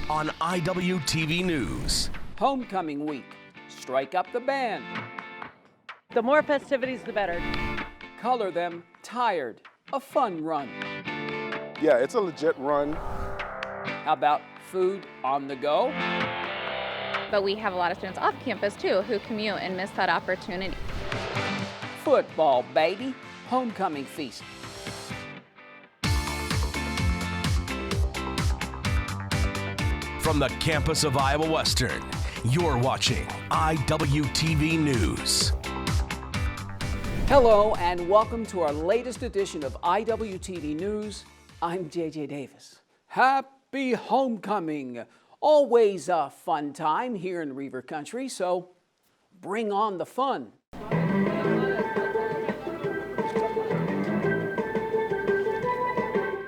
on IWTV News. Homecoming week. Strike up the band. The more festivities, the better. Color them tired. A fun run. Yeah, it's a legit run. How about food on the go? But we have a lot of students off campus too who commute and miss that opportunity. Football, baby. Homecoming feast. From the campus of Iowa Western, you're watching IWTV News. Hello and welcome to our latest edition of IWTV News. I'm JJ Davis. Happy homecoming. Always a fun time here in River Country, so bring on the fun.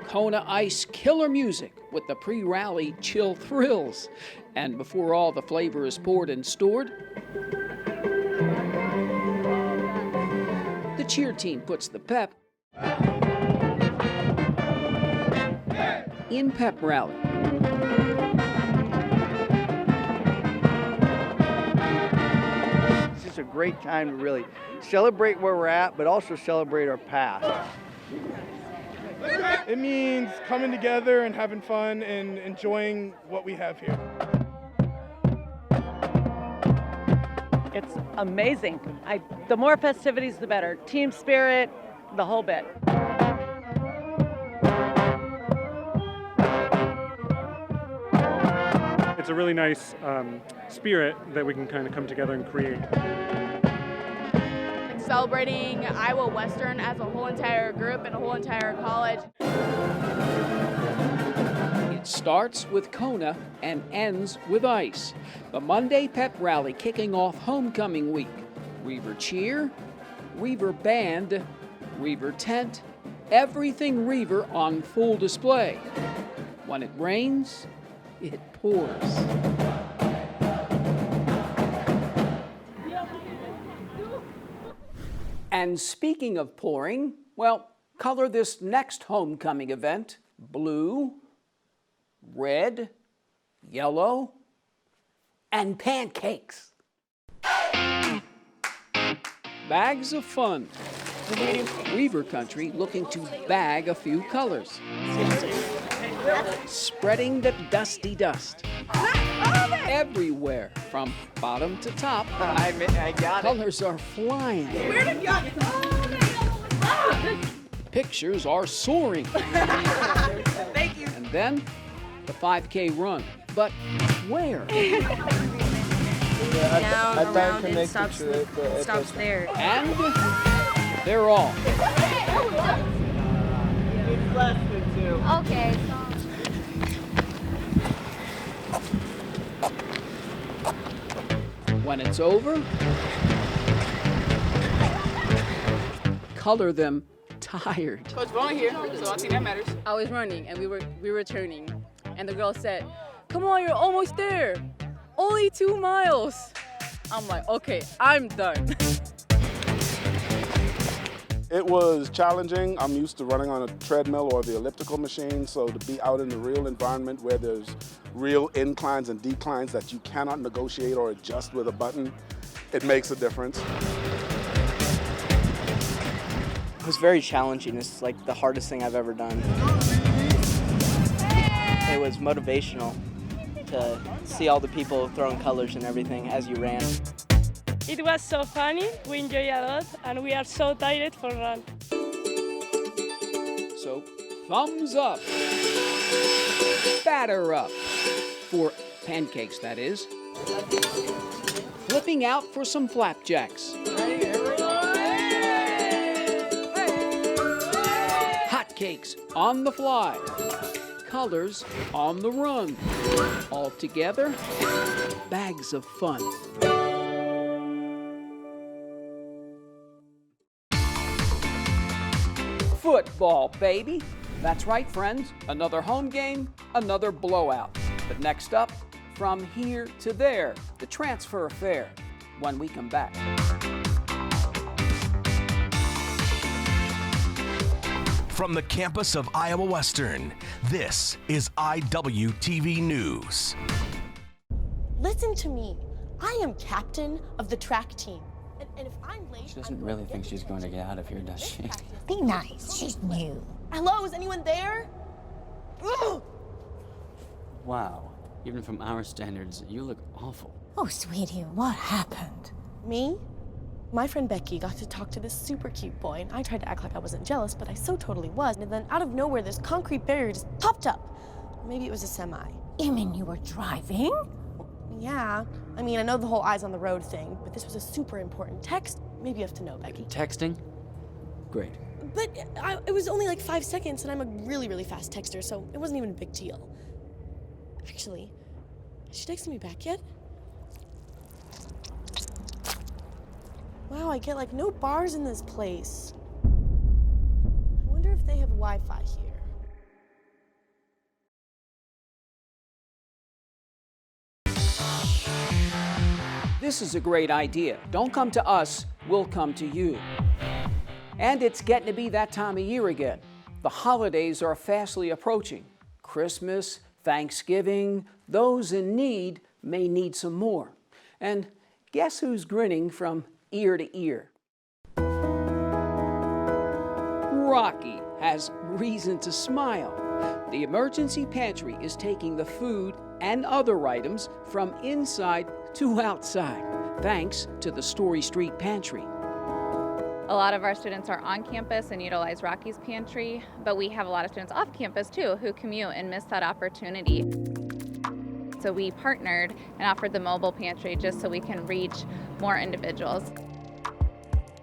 Kona Ice killer music with the pre-rally chill thrills. And before all the flavor is poured and stored, the cheer team puts the pep in pep rally. It's just a great time to really celebrate where we're at, but also celebrate our past. It means coming together and having fun and enjoying what we have here. It's amazing. The more festivities, the better. Team spirit, the whole bit. It's a really nice spirit that we can kind of come together and create. Celebrating Iowa Western as a whole entire group and a whole entire college. It starts with Kona and ends with ice. The Monday pep rally kicking off homecoming week. Reaver cheer, Reaver band, Reaver tent, everything Reaver on full display. When it rains, it pours. And speaking of pouring, well, color this next homecoming event blue, red, yellow, and pancakes. Bags of fun. River Country looking to bag a few colors. Spreading the dusty dust. Everywhere from bottom to top. I got it. Colors are flying. Where did y'all get Pictures are soaring. Thank you. And then the 5K run. But where? Down, around, it stops there. And they're all. It's less than 2. Okay. When it's over, color them tired. Coach Bowen here, so I think that matters. I was running and we were turning, and the girl said, "Come on, you're almost there. Only 2 miles." I'm like, okay, I'm done. It was challenging. I'm used to running on a treadmill or the elliptical machine, so to be out in the real environment where there's real inclines and declines that you cannot negotiate or adjust with a button, it makes a difference. It was very challenging. It's like the hardest thing I've ever done. It was motivational to see all the people throwing colors and everything as you ran. It was so funny, we enjoyed a lot, and we are so tired for run. So thumbs up, batter up, for pancakes that is. Flipping out for some flapjacks. Hotcakes on the fly. Colors on the run. All together, bags of fun. Football, baby. That's right, friends. Another home game, another blowout. But next up, from here to there, the transfer affair, when we come back. From the campus of Iowa Western, this is IWTV News. Listen to me. I am captain of the track team. And if I'm late, she doesn't really think she's going to get out of here, does she? Be nice. She's new. Hello, is anyone there? Ugh! Wow. Even from our standards, you look awful. Oh, sweetie, what happened? Me? My friend Becky got to talk to this super cute boy, and I tried to act like I wasn't jealous, but I so totally was. And then out of nowhere, this concrete barrier just popped up. Maybe it was a semi. You mean you were driving? Yeah. I mean, I know the whole eyes on the road thing, but this was a super important text. Maybe you have to know, Becky. Texting? Great. But it was only like 5 seconds, and I'm a really, really fast texter, so it wasn't even a big deal. Actually, has she texted me back yet? Wow, I get like no bars in this place. I wonder if they have Wi-Fi here. This is a great idea. Don't come to us, we'll come to you. And it's getting to be that time of year again. The holidays are fastly approaching. Christmas, Thanksgiving, those in need may need some more. And guess who's grinning from ear to ear? Rocky has reason to smile. The emergency pantry is taking the food and other items from inside to outside, thanks to the Story Street Pantry. A lot of our students are on campus and utilize Rocky's Pantry, but we have a lot of students off campus too who commute and miss that opportunity. So we partnered and offered the mobile pantry just so we can reach more individuals.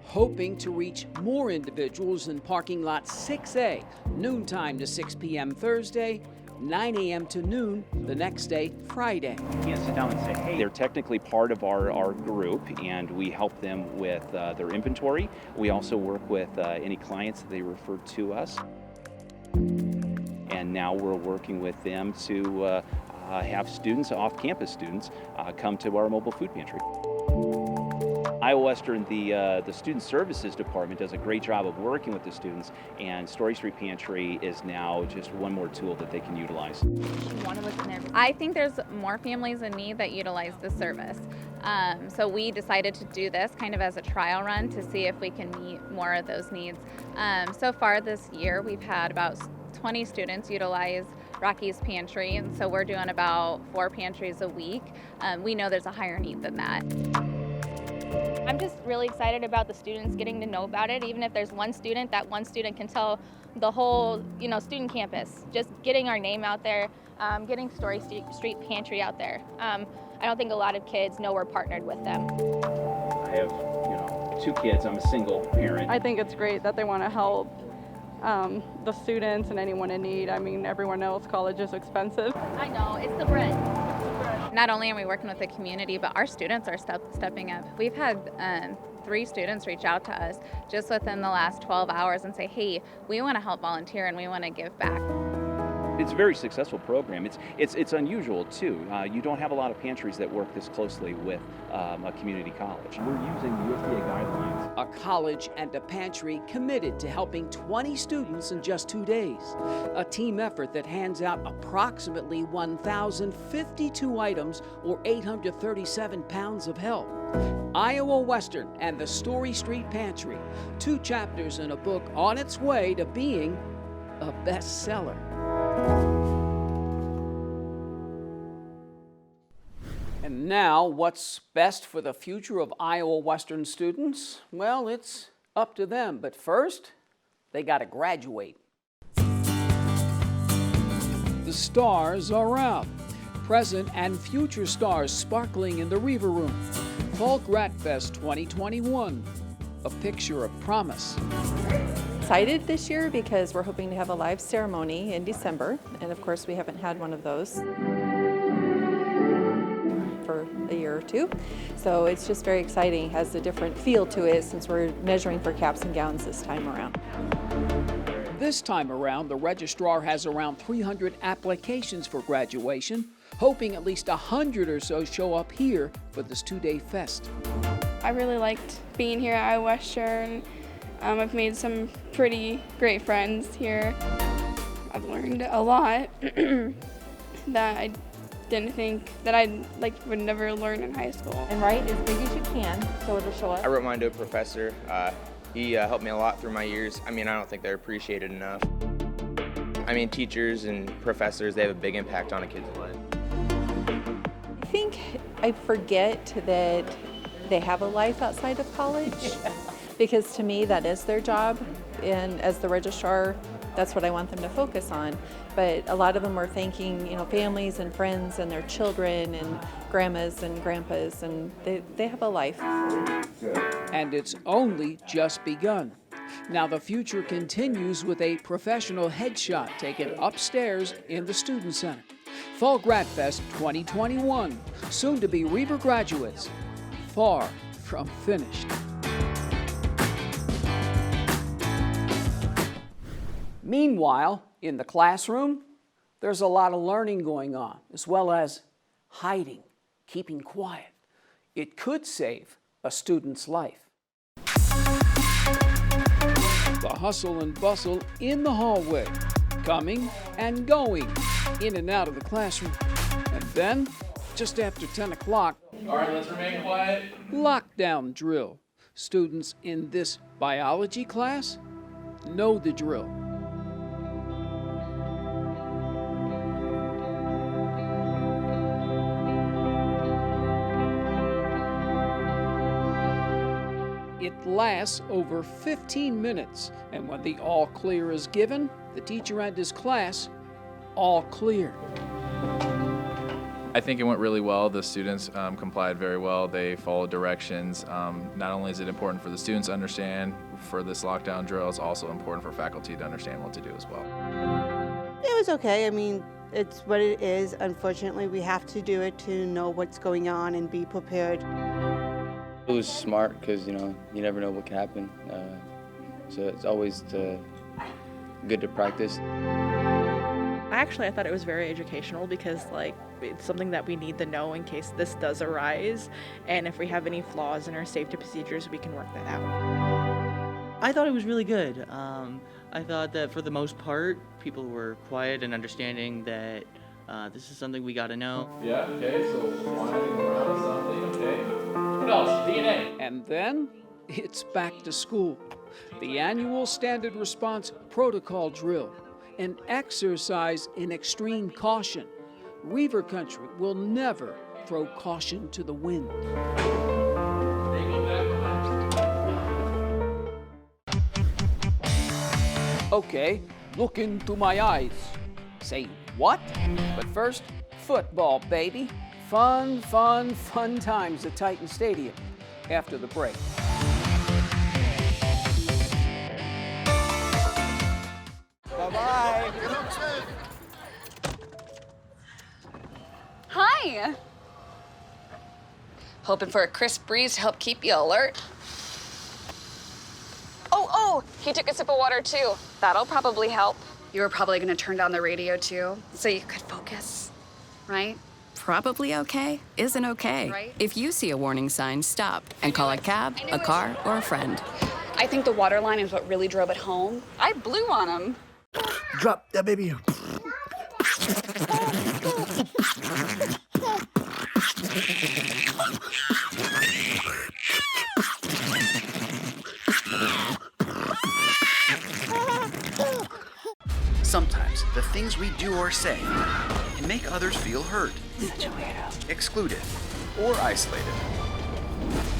Hoping to reach more individuals in parking lot 6A, noontime to 6 p.m. Thursday, 9 a.m. to noon the next day, Friday. You can't sit down and say, hey. They're technically part of our group, and we help them with their inventory. We also work with any clients that they refer to us. And now we're working with them to have students, off-campus students, come to our mobile food pantry. Iowa Western, the Student Services Department does a great job of working with the students, and Story Street Pantry is now just one more tool that they can utilize. I think there's more families in need that utilize this service. So we decided to do this kind of as a trial run to see if we can meet more of those needs. So far this year, we've had about 20 students utilize Rocky's Pantry, and so we're doing about 4 pantries a week. We know there's a higher need than that. I'm just really excited about the students getting to know about it. Even if there's one student, that one student can tell the whole, student campus. Just getting our name out there, getting Story Street Pantry out there. I don't think a lot of kids know we're partnered with them. I have, 2 kids. I'm a single parent. I think it's great that they want to help the students and anyone in need. I mean, everyone knows college is expensive. I know, it's the Brent. Not only are we working with the community, but our students are stepping up. We've had 3 students reach out to us just within the last 12 hours and say, hey, we want to help volunteer and we want to give back. It's a very successful program. It's unusual too. You don't have a lot of pantries that work this closely with a community college. We're using USDA guidelines. A college and a pantry committed to helping 20 students in just 2 days. A team effort that hands out approximately 1,052 items or 837 pounds of help. Iowa Western and the Story Street Pantry, 2 chapters in a book on its way to being a bestseller. And now, what's best for the future of Iowa Western students? Well, it's up to them, but first, they got to graduate. The stars are out. Present and future stars sparkling in the Reaver Room. Folk Rat Fest 2021, a picture of promise. Excited this year because we're hoping to have a live ceremony in December, and of course we haven't had one of those for a year or 2. So it's just very exciting. It has a different feel to it since we're measuring for caps and gowns this time around. This time around, the registrar has around 300 applications for graduation, hoping at least 100 or so show up here for this 2-day fest. I really liked being here at Iowa Western I've made some pretty great friends here. I've learned a lot that I didn't think that I would never learn in high school. And write as big as you can so it'll show up. I wrote mine to a professor. He helped me a lot through my years. I mean, I don't think they're appreciated enough. I mean, teachers and professors, they have a big impact on a kid's life. I think I forget that they have a life outside of college because to me that is their job, and as the registrar that's what I want them to focus on. But a lot of them are thanking, families and friends and their children and grandmas and grandpas, and they have a life. And it's only just begun. Now the future continues with a professional headshot taken upstairs in the Student Center. Fall Grad Fest 2021, soon to be Reaver graduates, far from finished. Meanwhile, in the classroom, there's a lot of learning going on, as well as hiding, keeping quiet. It could save a student's life. The hustle and bustle in the hallway, coming and going, in and out of the classroom. And then, just after 10 o'clock, all right, let's remain quiet. Lockdown drill. Students in this biology class know the drill. It lasts over 15 minutes, and when the all clear is given, the teacher and his class all clear. I think it went really well. The students complied very well. They followed directions. Not only is it important for the students to understand for this lockdown drill, it's also important for faculty to understand what to do as well. It was okay. I mean, it's what it is. Unfortunately, we have to do it to know what's going on and be prepared. It was smart because, you never know what can happen. So it's always good to practice. I thought it was very educational because, it's something that we need to know in case this does arise. And if we have any flaws in our safety procedures, we can work that out. I thought it was really good. I thought that for the most part, people were quiet and understanding that this is something we got to know. Yeah, okay, so winding around something, okay. What else? DNA. And then it's back to school. The annual Standard Response Protocol Drill, an exercise in extreme caution. Reaver Country will never throw caution to the wind. Okay, look into my eyes. Say what? But first, football, baby. Fun, fun, fun times at Titan Stadium after the break. Bye-bye. Hi. Hoping for a crisp breeze to help keep you alert. Oh, he took a sip of water too. That'll probably help. You were probably gonna turn down the radio too, so you could focus, right? Probably okay isn't okay. Right? If you see a warning sign, stop and call a cab, a car, or a friend. I think the water line is what really drove it home. I blew on him. Drop that baby. Sometimes the things we do or say can make others feel hurt, excluded, or isolated.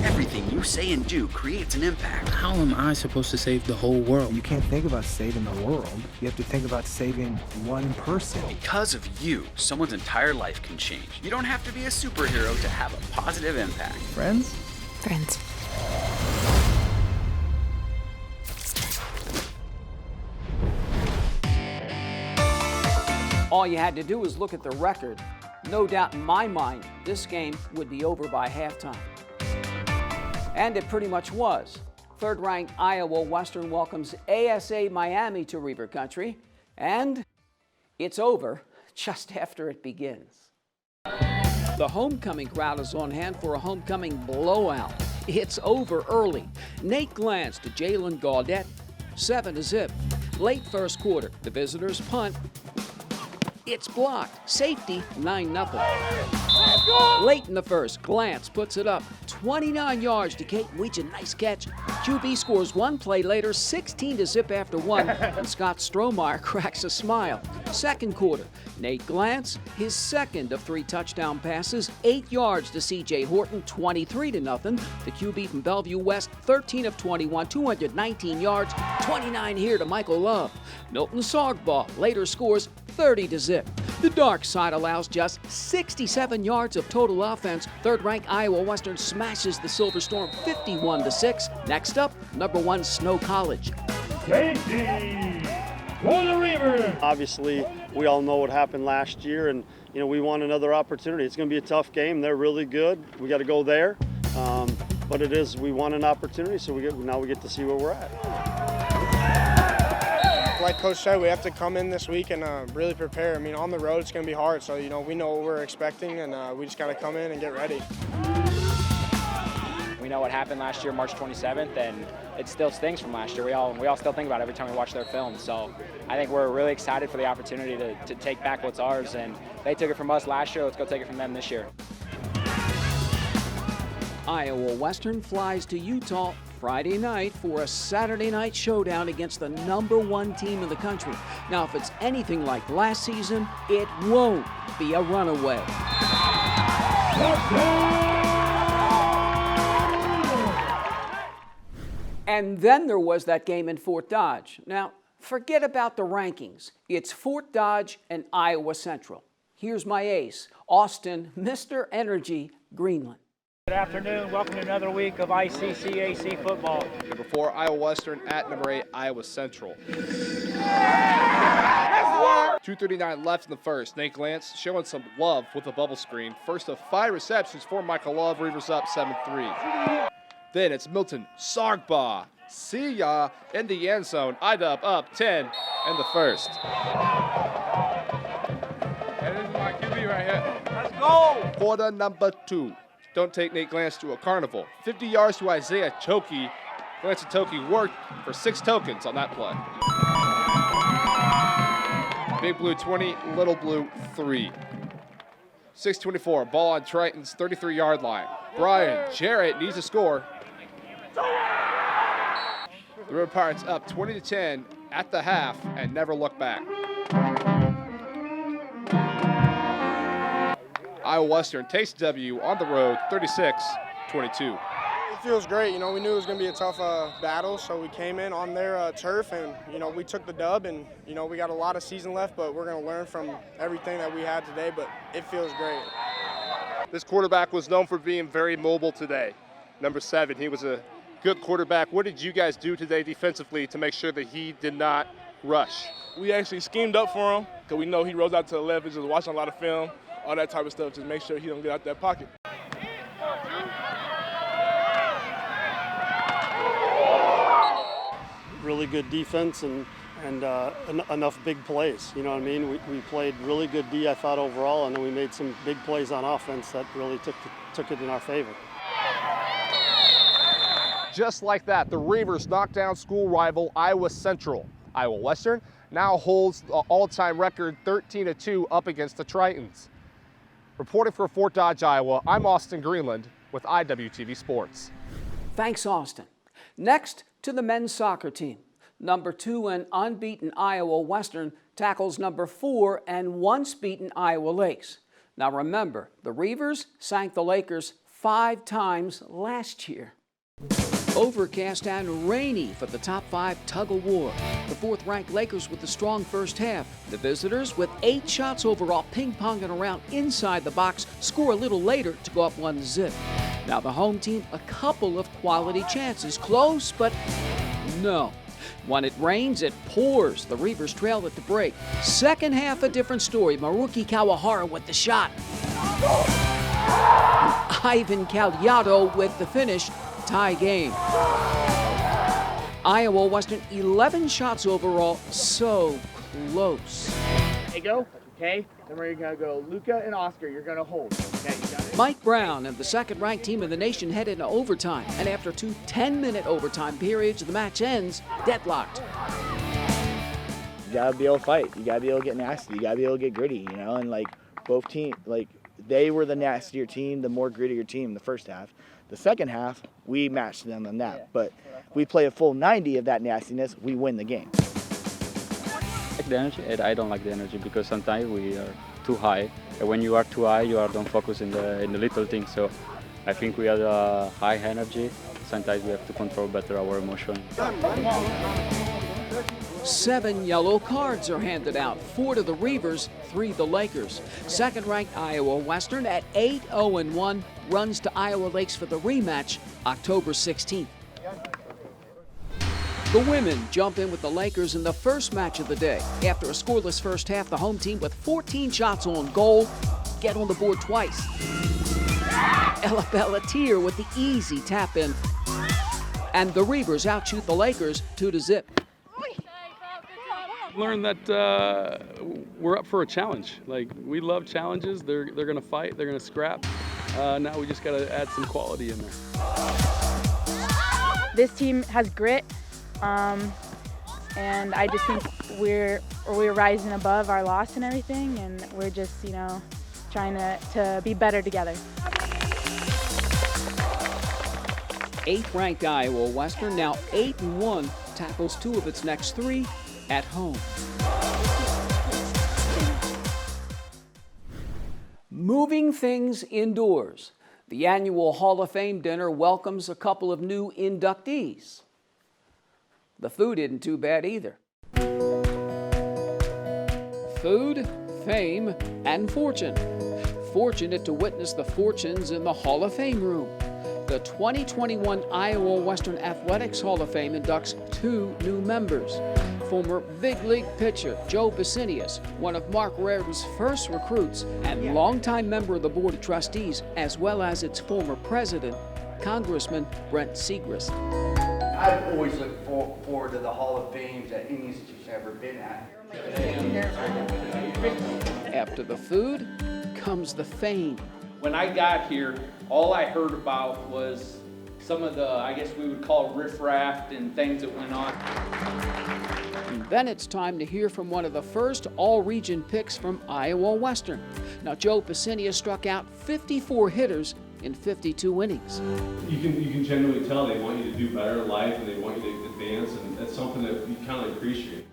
Everything you say and do creates an impact. How am I supposed to save the whole world? You can't think about saving the world. You have to think about saving one person. Because of you, someone's entire life can change. You don't have to be a superhero to have a positive impact. Friends? Friends. All you had to do was look at the record. No doubt in my mind, this game would be over by halftime. And it pretty much was. Third-ranked Iowa Western welcomes ASA Miami to Reaver Country, and it's over just after it begins. The homecoming crowd is on hand for a homecoming blowout. It's over early. Nate glanced to Jalen Gaudette, 7-0. Late first quarter, the visitors punt. It's blocked. Safety, 9-0. Late in the first, Glance puts it up. 29 yards to Kate Weechin. Nice catch. QB scores one play later, 16-0 after one, and Scott Strohmeyer cracks a smile. Second quarter, Nate Glance, his second of 3 touchdown passes, 8 yards to C.J. Horton, 23-0. The QB from Bellevue West, 13 of 21, 219 yards, 29 here to Michael Love. Milton Sargbaugh later scores 30-0. The dark side allows just 67 yards of total offense. Third-ranked Iowa Western smashes the Silver Storm 51-6. Next up, number 1 Snow College. Safety for the Reavers. Obviously, we all know what happened last year, and we want another opportunity. It's going to be a tough game. They're really good. We got to go there, but we want an opportunity. So now we get to see where we're at. Like Coach said, we have to come in this week and really prepare. I mean, on the road, it's going to be hard. So, we know what we're expecting, and we just got to come in and get ready. We know what happened last year, March 27th, and it still stings from last year. We all still think about it every time we watch their film. So I think we're really excited for the opportunity to take back what's ours. And they took it from us last year. Let's go take it from them this year. Iowa Western flies to Utah Friday night for a Saturday night showdown against the number 1 team in the country. Now, if it's anything like last season, it won't be a runaway. And then there was that game in Fort Dodge. Now, forget about the rankings. It's Fort Dodge and Iowa Central. Here's my ace, Austin, Mr. Energy, Greenland. Good afternoon. Welcome to another week of ICCAC football. Number 4, Iowa Western at number 8, Iowa Central. 2:39 left in the first. Nate Glance showing some love with a bubble screen. First of 5 receptions for Michael Love. Reavers up 7-3. Then it's Milton Sargbaugh. See ya in the end zone. IDUB up 10 in the first. And this is my QB right here. Let's go! Quarter number 2. Don't take Nate Glance to a carnival. 50 yards to Isaiah Chokey. Glance and Chokey worked for 6 tokens on that play. Big Blue 20, Little Blue 3. 6:24, ball on Triton's 33-yard line. Brian Jarrett needs to score. The River Pirates up 20-10 at the half and never look back. Iowa Western takes W on the road, 36-22. It feels great. We knew it was going to be a tough battle, so we came in on their turf, and we took the dub, and we got a lot of season left, but we're going to learn from everything that we had today. But it feels great. This quarterback was known for being very mobile today. Number 7, he was a good quarterback. What did you guys do today defensively to make sure that he did not rush? We actually schemed up for him because we know he rolls out to the left, just watching a lot of film. All that type of stuff, just make sure he don't get out that pocket. Really good defense and enough big plays. You know what I mean? We played really good D, I thought, overall, and then we made some big plays on offense that really took it in our favor. Just like that, the Reavers knocked down school rival Iowa Central. Iowa Western now holds the all-time record 13-2 up against the Tritons. Reporting for Fort Dodge, Iowa, I'm Austin Greenland with Iwtv Sports. Thanks, Austin. Next to the men's soccer team. Number 2 and unbeaten Iowa Western tackles number 4 and once beaten Iowa Lakes. Now remember, the Reavers sank the Lakers 5 times last year. Overcast and rainy for the top 5 tug-of-war. The 4th-ranked Lakers with the strong first half. The visitors with 8 shots overall, ping-ponging around inside the box, score a little later to go up 1-0. Now the home team, a couple of quality chances. Close, but no. When it rains, it pours. The Reavers trail at the break. Second half, a different story. Maruki Kawahara with the shot. Ivan Cagliato with the finish. Tie game. Iowa Western, 11 shots overall, so close. There you go. Okay? Then we're going to go Luca and Oscar. You're going to hold. Okay, you got it? Mike Brown and the second-ranked team in the nation head into overtime, and after 2 10-minute overtime periods, the match ends deadlocked. You got to be able to fight. You got to be able to get nasty. You got to be able to get gritty, you know? And, like, both teams, like, they were the nastier team, the more grittier team in the first half. The second half, we matched them on that. But if we play a full 90 of that nastiness, we win the game. I like the energy, and I don't like the energy because sometimes we are too high. And when you are too high, you don't focus in the little things. So I think we have a high energy. Sometimes we have to control better our emotion. 7 yellow cards are handed out, 4 to the Reavers, 3 the Lakers. Second-ranked Iowa Western at 8-0-1 runs to Iowa Lakes for the rematch October 16th. The women jump in with the Lakers in the first match of the day. After a scoreless first half, the home team with 14 shots on goal get on the board twice. Ella Bellatier with the easy tap in. And the Reavers outshoot the Lakers 2-0. Learned that we're up for a challenge. Like, we love challenges. They're going to fight. They're going to scrap. Now we just got to add some quality in there. This team has grit, and I just think we're rising above our loss and everything, and we're just, you know, trying to be better together. 8th-ranked Iowa Western, now 8-1, tackles 2 of its next 3 at home. Moving things indoors. The annual Hall of Fame dinner welcomes a couple of new inductees. The food isn't too bad either. Food, fame, and fortune. Fortunate to witness the fortunes in the Hall of Fame room. The 2021 Iowa Western Athletics Hall of Fame inducts 2 new members. Former big league pitcher Joe BISENIUS, one of Mark Reardon's first recruits, and longtime member of the Board of Trustees, as well as its former president, Congressman Brent SIEGRIST. I've always looked forward to the Hall of Fames at any institution I've ever been at. After the food comes the fame. When I got here, all I heard about was some of the, I guess we would call riffraff and things that went on. And then it's time to hear from one of the first all-region picks from Iowa Western. Now, Joe BISENIUS struck out 54 hitters in 52 innings. You can genuinely tell they want you to do better in life and they want you to advance, and that's something that you kind of appreciate.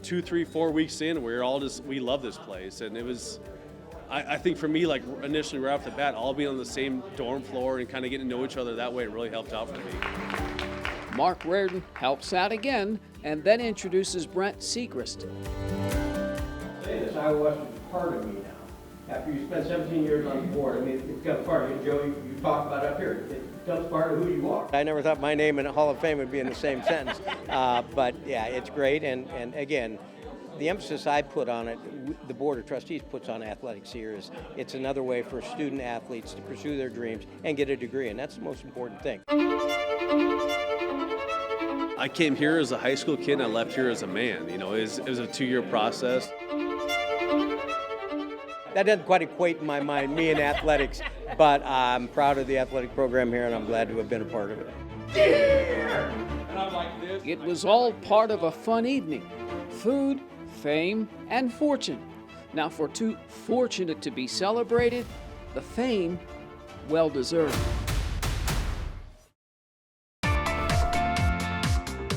2, 3, 4 weeks in, we love this place, and it was, I think for me, like initially right off the bat, all being on the same dorm floor and kind of getting to know each other that way, it really helped out for me. Mark Reardon helps out again and then introduces Brent SIEGRIST. This Iowa Western is part of me now. After you spend 17 years on the board, I mean, it becomes part of you. Joe, you talk about it up here. It becomes part of who you are. I never thought my name in a Hall of Fame would be in the same sentence. But yeah, it's great. And again, the emphasis I put on it, the Board of Trustees puts on athletics here, is it's another way for student athletes to pursue their dreams and get a degree, and that's the most important thing. I came here as a high school kid and I left here as a man. You know, it was a 2-year process. That doesn't quite equate in my mind, me and athletics, but I'm proud of the athletic program here and I'm glad to have been a part of it. It was all part of a fun evening. Food, fame, and fortune. Now, for 2 fortunate to be celebrated, the fame, well deserved.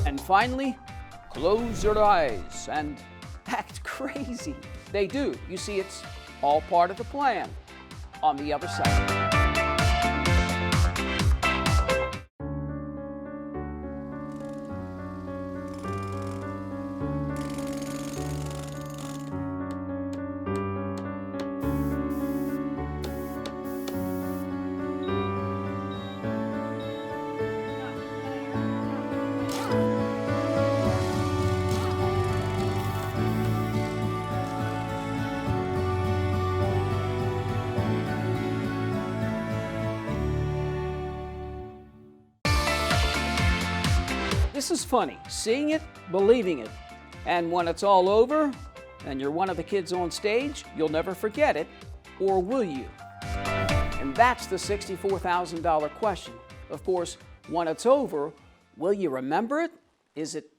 And finally, close your eyes and act crazy. They do. You see, it's all part of the plan. On the other side. This is funny, seeing it, believing it. And when it's all over, and you're one of the kids on stage, you'll never forget it, or will you? And that's the $64,000 question. Of course, when it's over, will you remember it? Is it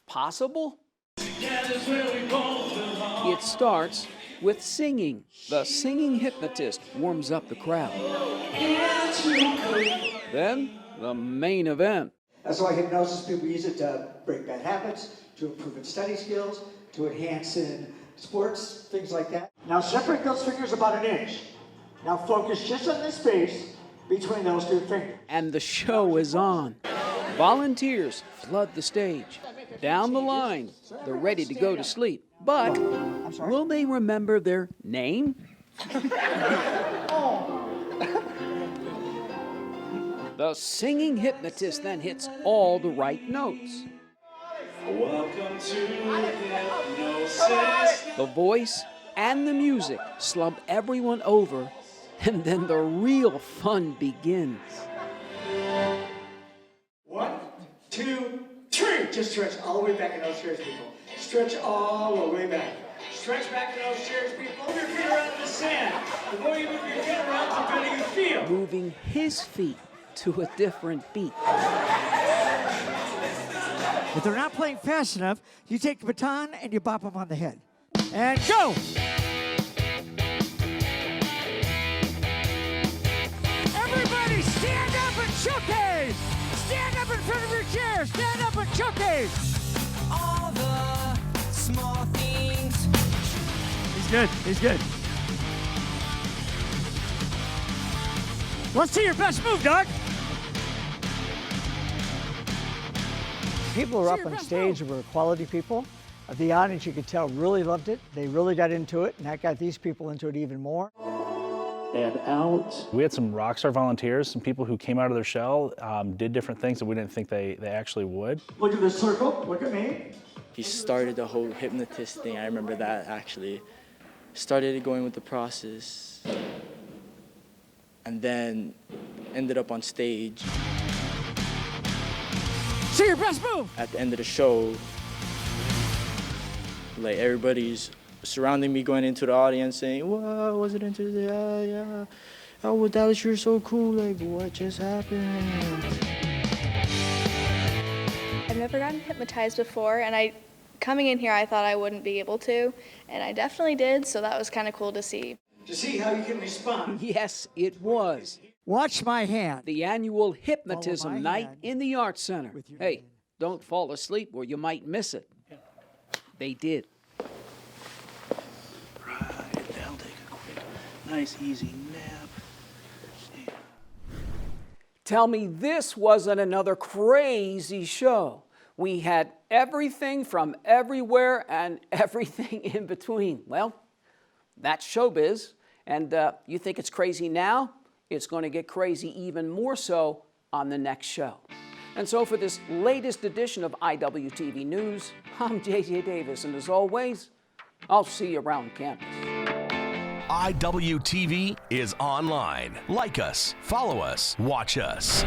possible? It starts with singing. The singing hypnotist warms up the crowd. Then, the main event. That's why hypnosis, people use it to break bad habits, to improve in study skills, to enhance in sports, things like that. Now separate those fingers about an inch. Now focus just on the space between those two fingers. And the show is on. Volunteers flood the stage. Down the line, they're ready to go to sleep. But will they remember their name? The singing hypnotist then hits all the right notes. Welcome to hypnosis. The voice and the music slump everyone over, and then the real fun begins. 1, 2, 3. Just stretch all the way back in those chairs, people. Stretch all the way back. Stretch back in those chairs, people. Move your feet around in the sand. The more you move your feet around, the better you feel. Moving his feet to a different beat. If they're not playing fast enough, you take the baton and you bop them on the head. And go! Everybody stand up and showcase! Stand up in front of your chair! Stand up and showcase! All the small things. He's good. He's good. Let's see your best move, Doug. People were up on stage were quality people. The audience, you could tell, really loved it. They really got into it, and that got these people into it even more. And out. We had some rockstar volunteers, some people who came out of their shell, did different things that we didn't think they actually would. Look at this circle. Look at me. He started the whole hypnotist thing. I remember that actually. Started going with the process, and then ended up on stage. See your best move. At the end of the show, like everybody's surrounding me, going into the audience, saying, "Wow, was it into the yeah? Oh, Dallas, you're so cool! Like, what just happened?" I've never gotten hypnotized before, and coming in here, I thought I wouldn't be able to, and I definitely did. So that was kind of cool to see. To see how you can respond. Yes, it was. Watch my hand. The annual hypnotism night in the Arts Center. Hey, don't fall asleep or you might miss it. They did. Right, that'll take a quick, nice, easy nap. Yeah. Tell me this wasn't another crazy show. We had everything from everywhere and everything in between. Well, that's showbiz. And you think it's crazy now? It's going to get crazy even more so on the next show. And so for this latest edition of IWTV News, I'm JJ Davis, and as always, I'll see you around campus. IWTV is online. Like us, follow us, watch us.